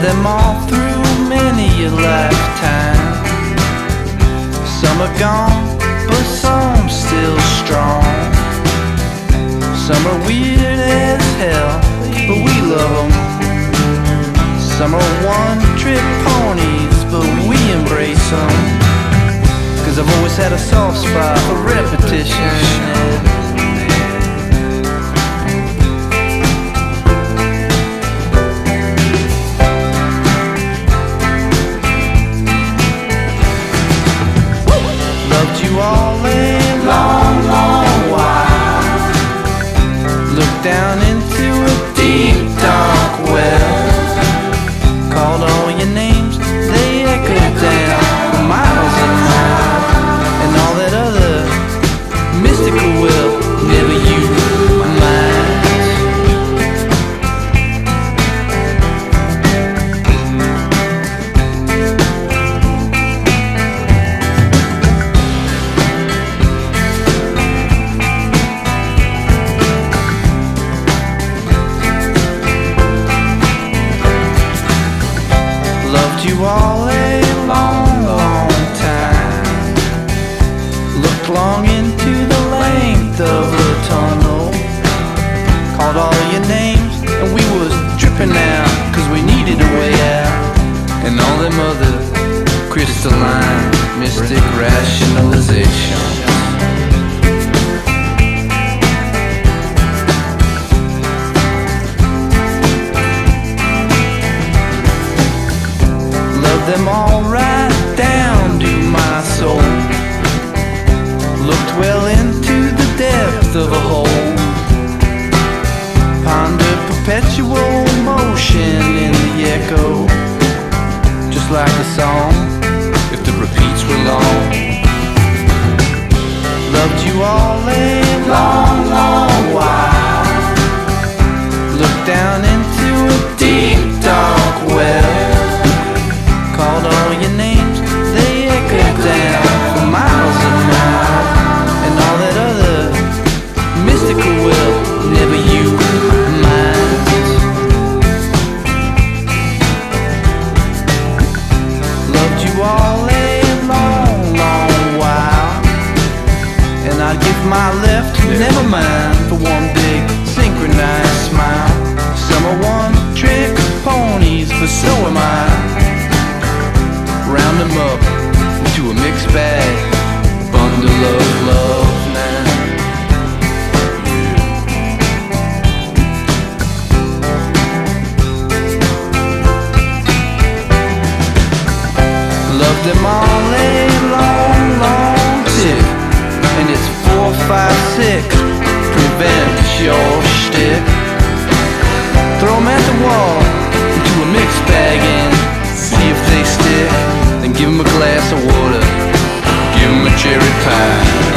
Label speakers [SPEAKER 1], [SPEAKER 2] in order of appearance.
[SPEAKER 1] Loved them all through many a lifetime. Some are gone, but some still strong. Some are weird as hell, but we love them. Some are one-trick ponies, but we embrace them. 'Cause I've always had a soft spot for repetition. Loved you all a long, long while. Looked down into a deep, dark well. Called all your names, they echoed down for miles and miles. And all that other mystical will, never you mind. Loved you all a long, long time. Looked long into the length of the tunnel. Called all your names and we was dripping out, 'cause we needed a way out. And all them other crystalline mystic rationalization. Them all right down to my soul. Looked well into the depth of a hole. Pondered perpetual motion in the echo. Just like a song, if the repeats were long. Loved you all a long, long while. Looked down into a deep, dark well. Called all your names, they echoed down for miles and miles. And all that other mystical will, never you mind. Loved you all a long, long while. And I'd give my left, never mind, for one big synchronized smile. Some are one-trick ponies, but so am I. Round them up into a mixed bag, bundle of love now. Loved them all a long, long tick. And it's 4, 5, 6, prevent your shtick. Throw them at the wall into a mixed bag and see if they stick. Then give 'em a glass of water, give 'em a cherry pie.